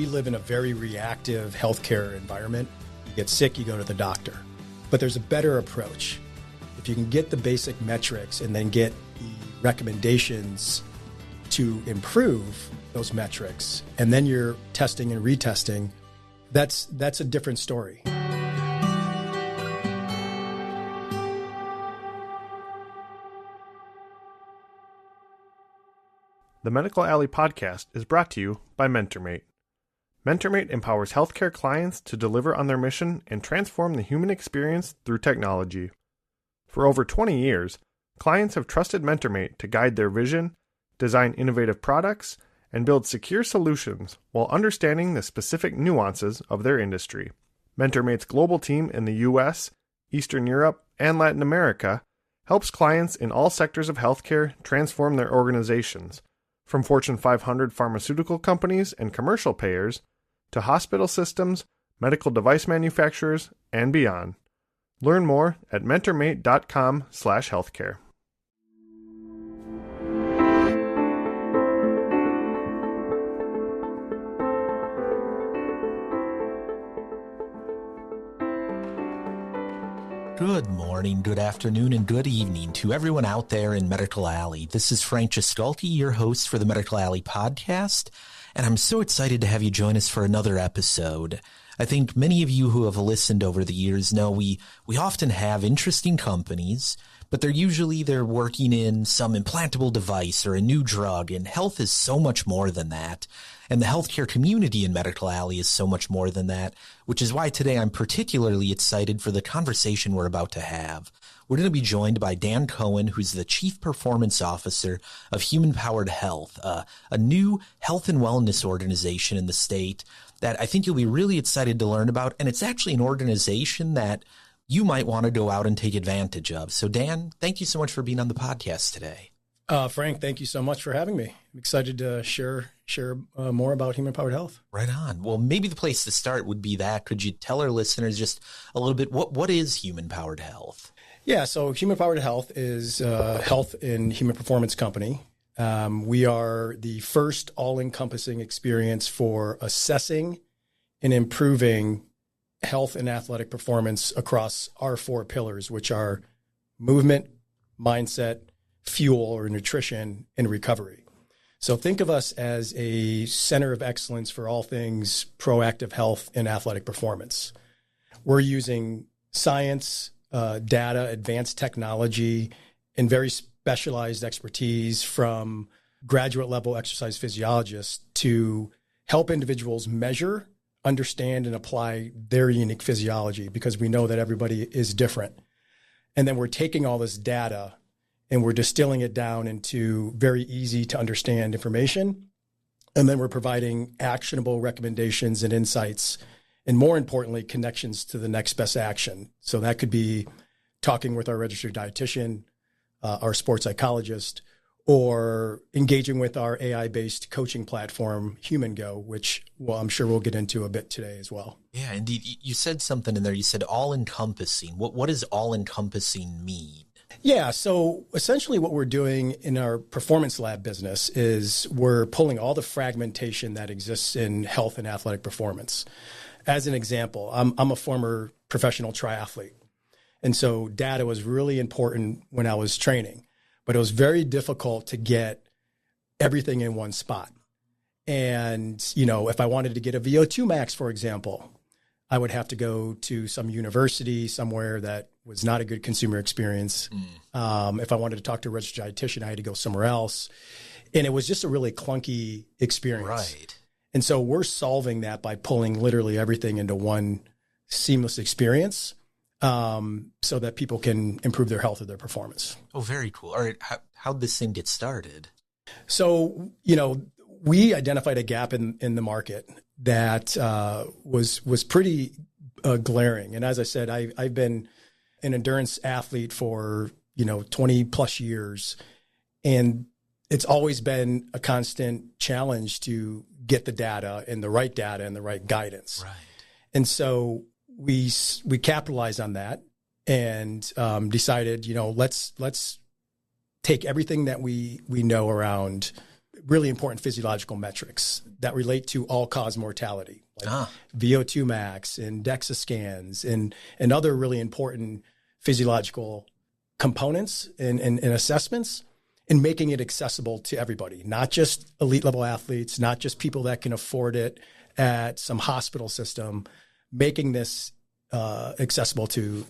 We live in a very reactive healthcare environment. You get sick, you go to the doctor. But there's a better approach. If you can get the basic metrics and then get the recommendations to improve those metrics, and then you're testing and retesting, that's a different story. The Medical Alley podcast is brought to you by MentorMate. MentorMate empowers healthcare clients to deliver on their mission and transform the human experience through technology. For over 20 years, clients have trusted MentorMate to guide their vision, design innovative products, and build secure solutions while understanding the specific nuances of their industry. MentorMate's global team in the US, Eastern Europe, and Latin America helps clients in all sectors of healthcare transform their organizations, from Fortune 500 pharmaceutical companies and commercial payers to hospital systems, medical device manufacturers, and beyond. Learn more at mentormate.com/healthcare. Good morning, good afternoon, and good evening to everyone out there in Medical Alley. This is Frank Jaskulke, your host for the Medical Alley podcast, and I'm so excited to have you join us for another episode. I think many of you who have listened over the years know we often have interesting companies, but they're working in some implantable device or a new drug, and health is so much more than that. And the healthcare community in Medical Alley is so much more than that, which is why today I'm particularly excited for the conversation we're about to have. We're going to be joined by Dan Cohen, who's the Chief Performance Officer of Human Powered Health, a new health and wellness organization in the state that I think you'll be really excited to learn about. And it's actually an organization that you might want to go out and take advantage of. So Dan, thank you so much for being on the podcast today. Frank, thank you so much for having me. I'm excited to share more about Human Powered Health. Right on. Well, maybe the place to start would be that. Could you tell our listeners just a little bit, what is Human Powered Health? Yeah, so Human Powered Health is a health and human performance company. We are the first all-encompassing experience for assessing and improving health and athletic performance across our four pillars, which are movement, mindset, fuel or nutrition, and recovery. So think of us as a center of excellence for all things proactive health and athletic performance. We're using science, data, advanced technology, and very specialized expertise from graduate level exercise physiologists to help individuals measure, understand, and apply their unique physiology, because we know that everybody is different. And then we're taking all this data and we're distilling it down into very easy to understand information. And then we're providing actionable recommendations and insights, and more importantly, connections to the next best action. So that could be talking with our registered dietitian, our sports psychologist, or engaging with our AI-based coaching platform, HumanGo, which I'm sure we'll get into a bit today as well. Yeah, indeed. You said something in there. You said all-encompassing. What does all-encompassing mean? Yeah, so essentially what we're doing in our performance lab business is we're pulling all the fragmentation that exists in health and athletic performance. As an example, I'm a former professional triathlete. And so data was really important when I was training, but it was very difficult to get everything in one spot. And, if I wanted to get a VO2 max, for example, I would have to go to some university somewhere that was not a good consumer experience. If I wanted to talk to a registered dietitian, I had to go somewhere else. And it was just a really clunky experience. Right. And so we're solving that by pulling literally everything into one seamless experience, so that people can improve their health or their performance. Oh, very cool. All right. How'd this thing get started? So, we identified a gap in the market that was pretty glaring. And as I said, I've been an endurance athlete for 20 plus years, and it's always been a constant challenge to get the data and the right guidance. Right. And so we capitalized on that and decided, let's take everything that we know around really important physiological metrics that relate to all-cause mortality, like VO2 max and DEXA scans and other really important physiological components and assessments, and making it accessible to everybody, not just elite level athletes, not just people that can afford it at some hospital system, making this accessible to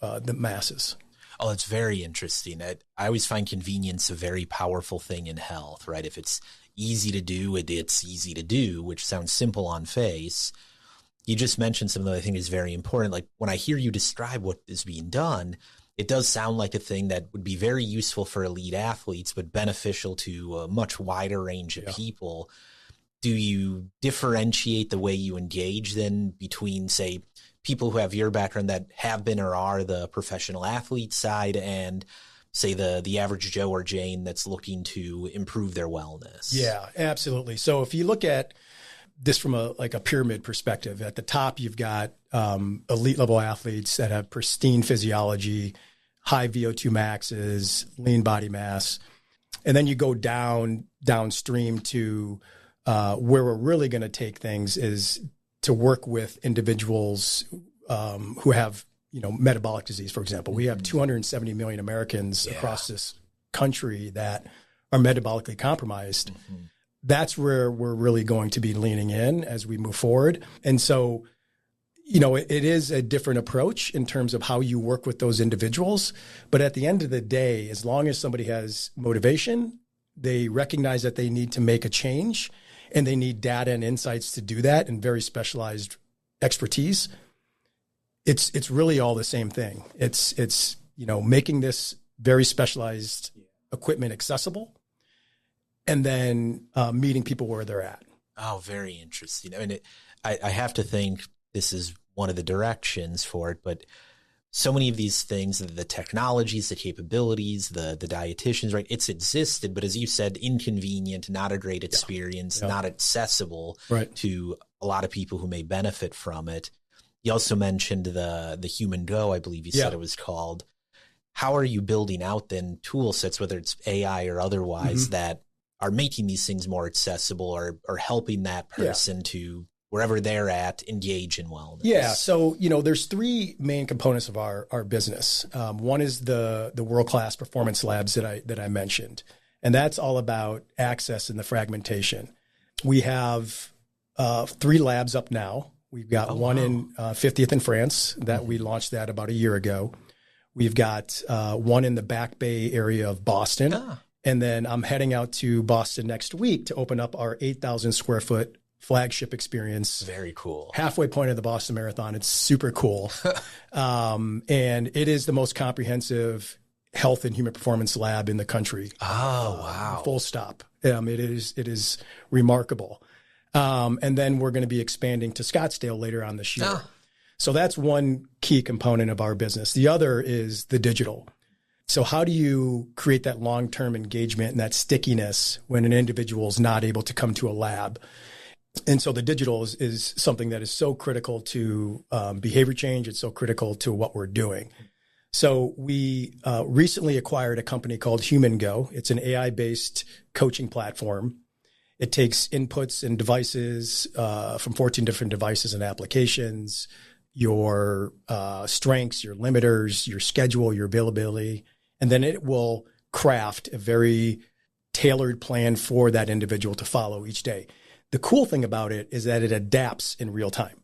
the masses. Oh, it's very interesting. I always find convenience a very powerful thing in health, right? If it's easy to do, it's easy to do, which sounds simple on face. You just mentioned something that I think is very important. Like when I hear you describe what is being done, it does sound like a thing that would be very useful for elite athletes, but beneficial to a much wider range of people. Do you differentiate the way you engage then between, say, people who have your background that have been or are the professional athlete side and, say, the average Joe or Jane that's looking to improve their wellness? Yeah, absolutely. So if you look at this from a pyramid perspective, at the top, you've got elite level athletes that have pristine physiology, high VO2 maxes, lean body mass. And then you go downstream to where we're really going to take things is to work with individuals who have, metabolic disease, for example. We have 270 million Americans across this country that are metabolically compromised. That's where we're really going to be leaning in as we move forward. And so, it is a different approach in terms of how you work with those individuals. But at the end of the day, as long as somebody has motivation, they recognize that they need to make a change, and they need data and insights to do that, and very specialized expertise. It's really all the same thing. It's making this very specialized equipment accessible, and then meeting people where they're at. Oh, very interesting. I mean, I have to think this is one of the directions for it, but so many of these things, the technologies, the capabilities, the dietitians, right? It's existed, but as you said, inconvenient, not a great experience, not accessible to a lot of people who may benefit from it. You also mentioned the Human Go, I believe you said it was called. How are you building out then tool sets, whether it's AI or otherwise, that are making these things more accessible or helping that person to wherever they're at, engage in wellness? Yeah. So, there's three main components of our business. One is the world-class performance labs that I mentioned, and that's all about access and the fragmentation. We have 3 labs up now. We've got one in 50th in France that we launched that about a year ago. We've got one in the Back Bay area of Boston. And then I'm heading out to Boston next week to open up our 8,000 square foot flagship experience. Very cool. Halfway point of the Boston Marathon. It's super cool. And it is the most comprehensive health and human performance lab in the country. Oh, wow. Full stop. It is remarkable. And then we're going to be expanding to Scottsdale later on this year. So that's one key component of our business. The other is the digital. So how do you create that long-term engagement and that stickiness when an individual is not able to come to a lab? And so the digital is something that is so critical to behavior change. It's so critical to what we're doing. So we recently acquired a company called Human Go. It's an AI-based coaching platform. It takes inputs and devices from 14 different devices and applications, your strengths, your limiters, your schedule, your availability, and then it will craft a very tailored plan for that individual to follow each day. The cool thing about it is that it adapts in real time.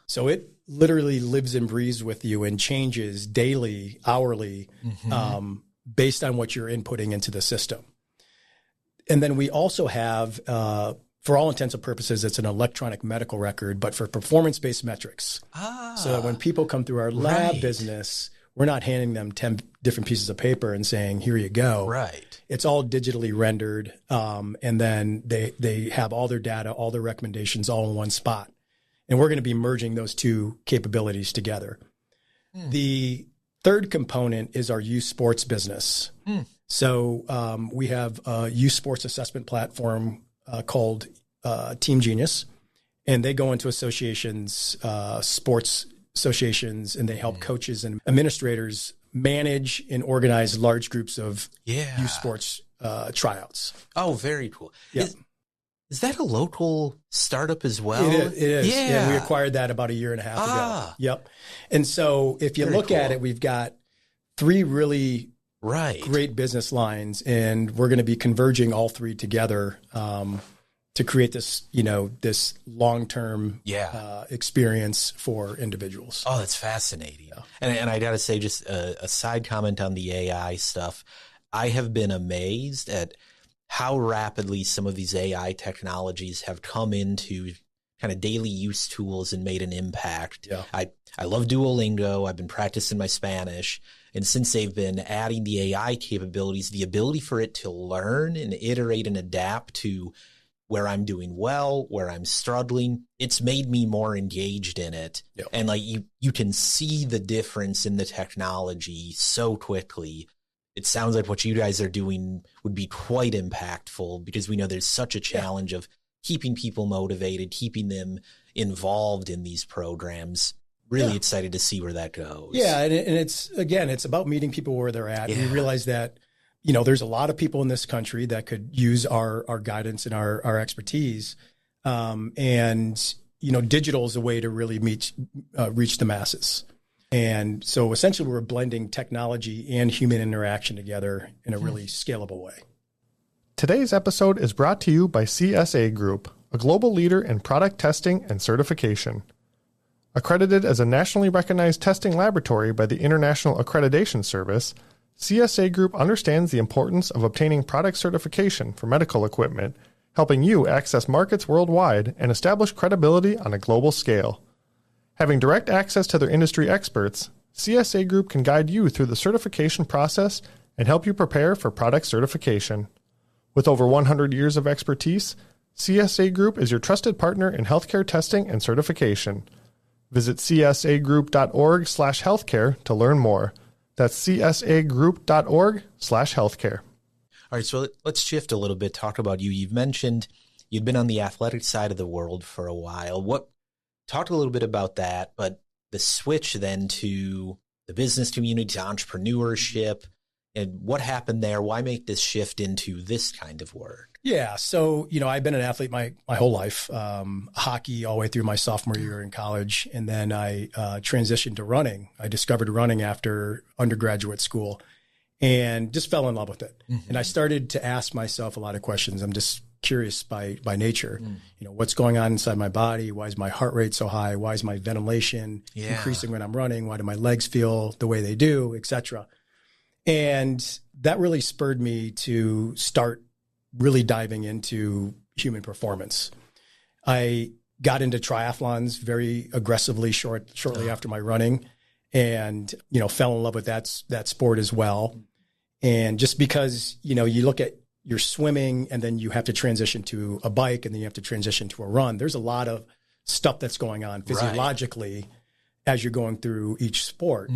So it literally lives and breathes with you and changes daily, hourly, based on what you're inputting into the system. And then we also have, for all intents and purposes, it's an electronic medical record, but for performance-based metrics. So that when people come through our lab business, we're not handing them 10 different pieces of paper and saying, here you go. Right. It's all digitally rendered. And then they have all their data, all their recommendations all in one spot. And we're going to be merging those two capabilities together. The third component is our youth sports business. So we have a youth sports assessment platform called Team Genius, and they go into associations, sports associations, and they help coaches and administrators manage and organize large groups of youth sports tryouts. Oh, very cool. Yep. Is that a local startup as well? It is. Yeah. We acquired that about a year and a half ago. Yep. And so if you Very look cool. at it, we've got 3 really great business lines, and we're going to be converging all 3 together to create this, this long-term experience for individuals. Oh, that's fascinating. Yeah. And I got to say, just a side comment on the AI stuff. I have been amazed at how rapidly some of these AI technologies have come into kind of daily use tools and made an impact. Yeah. I love Duolingo. I've been practicing my Spanish. And since they've been adding the AI capabilities, the ability for it to learn and iterate and adapt to where I'm doing well, where I'm struggling, it's made me more engaged in it. Yep. And like you can see the difference in the technology so quickly. It sounds like what you guys are doing would be quite impactful, because we know there's such a challenge of keeping people motivated, keeping them involved in these programs. Really excited to see where that goes. Yeah. And it's about meeting people where they're at. Yeah. We realize that, there's a lot of people in this country that could use our guidance and our expertise. Digital is a way to really reach the masses. And so essentially we're blending technology and human interaction together in a really scalable way. Today's episode is brought to you by CSA Group, a global leader in product testing and certification. Accredited as a nationally recognized testing laboratory by the International Accreditation Service, CSA Group understands the importance of obtaining product certification for medical equipment, helping you access markets worldwide and establish credibility on a global scale. Having direct access to their industry experts, CSA Group can guide you through the certification process and help you prepare for product certification. With over 100 years of expertise, CSA Group is your trusted partner in healthcare testing and certification. Visit csagroup.org/healthcare to learn more. That's csagroup.org/healthcare. All right, so let's shift a little bit, talk about you. You've mentioned you've been on the athletic side of the world for a while. Talk a little bit about that, but the switch then to the business community, to entrepreneurship, and what happened there? Why make this shift into this kind of work? Yeah. So, I've been an athlete my whole life, hockey all the way through my sophomore year in college. And then I transitioned to running. I discovered running after undergraduate school and just fell in love with it. Mm-hmm. And I started to ask myself a lot of questions. I'm just curious by nature. What's going on inside my body? Why is my heart rate so high? Why is my ventilation increasing when I'm running? Why do my legs feel the way they do, et cetera? And that really spurred me to start really diving into human performance. I got into triathlons very aggressively shortly after my running, and fell in love with that sport as well. And just because you look at your swimming, and then you have to transition to a bike, and then you have to transition to a run. There's a lot of stuff that's going on physiologically as you're going through each sport.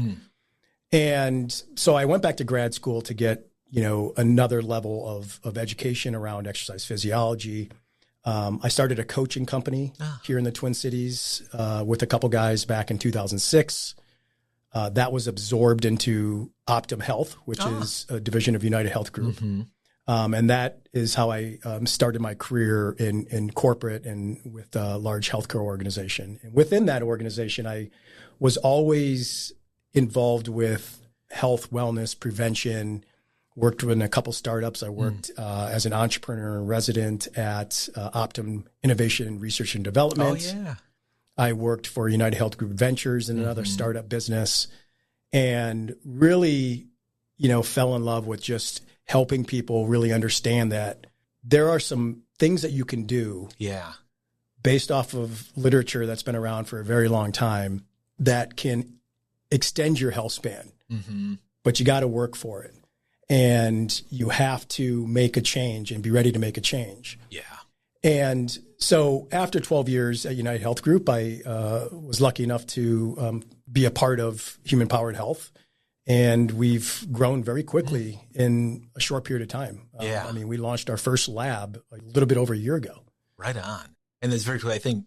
And so I went back to grad school to get another level of education around exercise physiology. I started a coaching company here in the Twin Cities with a couple guys back in 2006. That was absorbed into Optum Health, which is a division of UnitedHealth Group. Mm-hmm. And that is how I started my career in corporate and with a large healthcare organization. And within that organization, I was always involved with health, wellness, prevention. Worked in a couple startups. I worked as an entrepreneur and resident at Optum Innovation, Research and Development. Oh, yeah. I worked for UnitedHealth Group Ventures in another startup business, and really, fell in love with just helping people really understand that there are some things that you can do based off of literature that's been around for a very long time that can extend your health span, but you got to work for it. And you have to make a change and be ready to make a change. Yeah. And so after 12 years at UnitedHealth Group, I was lucky enough to be a part of Human Powered Health. And we've grown very quickly in a short period of time. We launched our first lab a little bit over a year ago. Right on. And that's very cool. I think,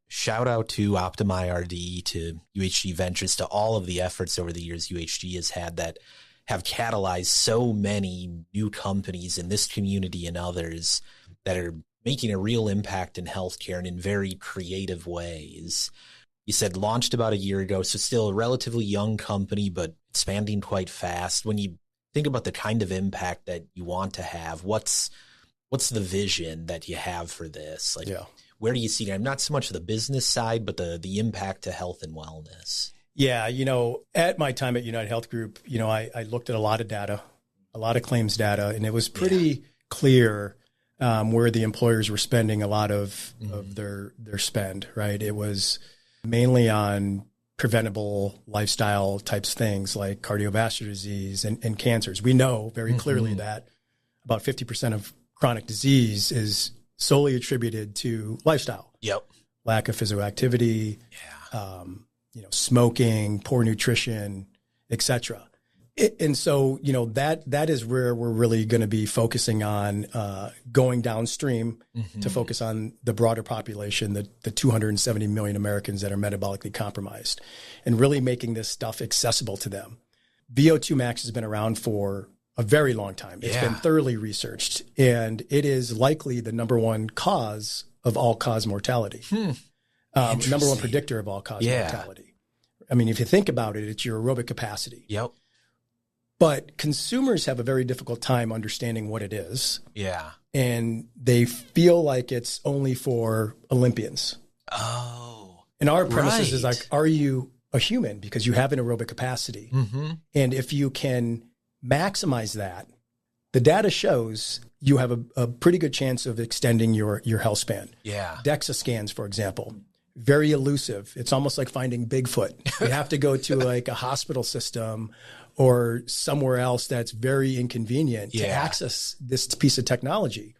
shout out to Optum IRD, to UHG Ventures, to all of the efforts over the years UHG has had that have catalyzed so many new companies in this community and others that are making a real impact in healthcare and in very creative ways. You said launched about a year ago, so still a relatively young company, but expanding quite fast. When you think about the kind of impact that you want to have, what's the vision that you have for this? Like, where do you see it? Not so much the business side, but the impact to health and wellness. Yeah, at my time at UnitedHealth Group, I looked at a lot of data, a lot of claims data, and it was pretty clear where the employers were spending a lot of their spend, right? It was mainly on preventable lifestyle types things like cardiovascular disease and cancers. We know very clearly that about 50% of chronic disease is solely attributed to lifestyle. Lack of physical activity, smoking, poor nutrition, etc. And so, that is where we're really going to be focusing on going downstream to focus on the broader population, the 270 million Americans that are metabolically compromised, and really making this stuff accessible to them. VO2 max has been around for a very long time. It's been thoroughly researched, and it is likely the number one cause of all-cause mortality, number one predictor of all-cause mortality. I mean, if you think about it, it's your aerobic capacity. But consumers have a very difficult time understanding what it is. And they feel like it's only for Olympians. And our premises is like, are you a human? Because you have an aerobic capacity. And if you can maximize that, the data shows you have a pretty good chance of extending your health span. DEXA scans, for example, very elusive. It's almost like finding Bigfoot. You have to go to like a hospital system or somewhere else that's very inconvenient to access this piece of technology.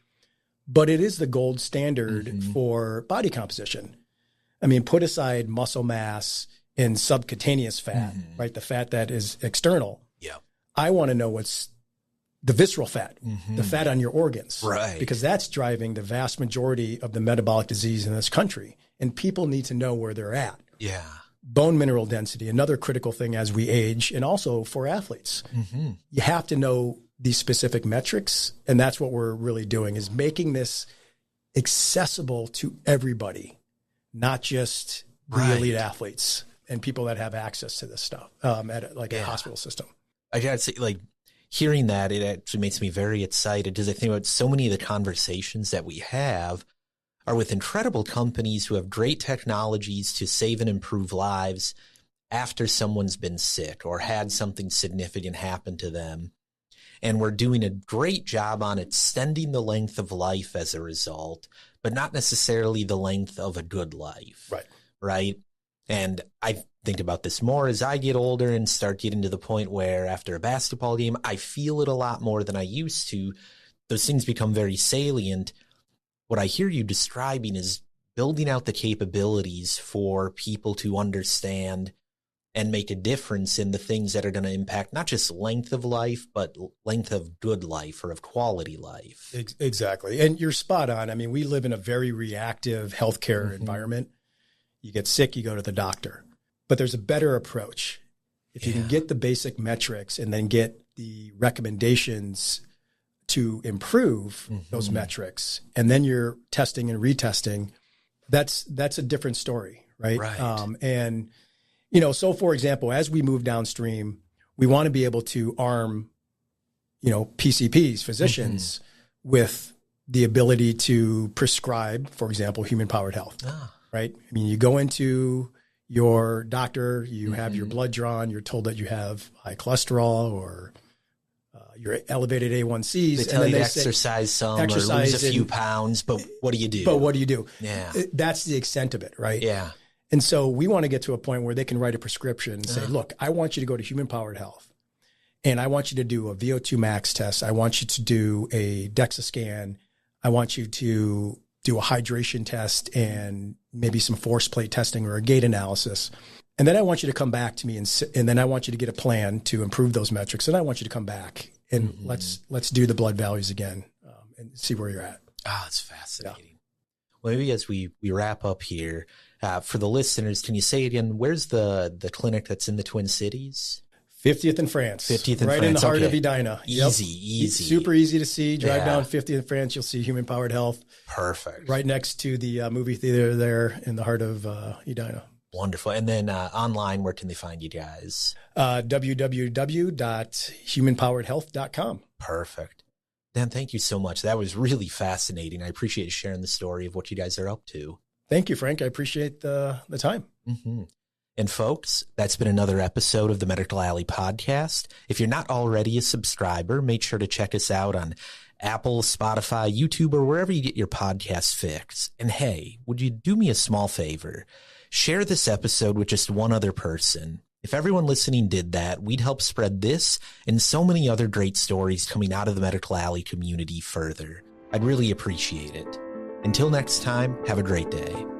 But it is the gold standard for body composition. I mean, put aside muscle mass and subcutaneous fat, right? The fat that is external. I want to know what's the visceral fat, the fat on your organs, because that's driving the vast majority of the metabolic disease in this country. And people need to know where they're at. Bone mineral density, another critical thing as we age, and also for athletes. You have to know these specific metrics, and that's what we're really doing, is making this accessible to everybody, not just the elite athletes and people that have access to this stuff at a hospital system. I gotta say, like, hearing that, it actually makes me very excited, because I think about so many of the conversations that we have are with incredible companies who have great technologies to save and improve lives after someone's been sick or had something significant happen to them. And we're doing a great job on extending the length of life as a result, but not necessarily the length of a good life. Right. And I think about this more as I get older and start getting to the point where after a basketball game, I feel it a lot more than I used to. Those things become very salient. What I hear you describing is building out the capabilities for people to understand and make a difference in the things that are going to impact not just length of life, but length of good life or of quality life. Exactly. And you're spot on. I mean, we live in a very reactive healthcare environment. You get sick, you go to the doctor. But there's a better approach. If you can get the basic metrics and then get the recommendations to improve those metrics, and then you're testing and retesting, that's a different story, right? And, so for example, as we move downstream, we want to be able to arm, PCPs, physicians, with the ability to prescribe, for example, human-powered health, right? I mean, you go into your doctor, you have your blood drawn, you're told that you have high cholesterol or your elevated A1Cs. They tell you to exercise some or lose a few pounds, but what do you do? That's the extent of it, right? And so we want to get to a point where they can write a prescription and say, look, I want you to go to Human Powered Health, and I want you to do a VO2 max test. I want you to do a DEXA scan. I want you to do a hydration test and maybe some force plate testing or a gait analysis. And then I want you to come back to me and then I want you to get a plan to improve those metrics. And I want you to come back and let's do the blood values again and see where you're at. That's fascinating. Well, maybe as we wrap up here, for the listeners, can you say again, where's the clinic that's in the Twin Cities? 50th in France. 50th in right France. In the heart okay. of Edina. Easy. Super easy to see. Drive Yeah. down 50th in France. You'll see Human Powered Health. Perfect. Right next to the movie theater there in the heart of Edina. Wonderful. And then online, where can they find you guys? www.humanpoweredhealth.com. Perfect. Dan, thank you so much. That was really fascinating. I appreciate you sharing the story of what you guys are up to. Thank you, Frank. I appreciate the time. Mm-hmm. And folks, that's been another episode of the Medical Alley podcast. If you're not already a subscriber, make sure to check us out on Apple, Spotify, YouTube, or wherever you get your podcast fix. And hey, would you do me a small favor? Share this episode with just one other person. If everyone listening did that, we'd help spread this and so many other great stories coming out of the Medical Alley community further. I'd really appreciate it. Until next time, have a great day.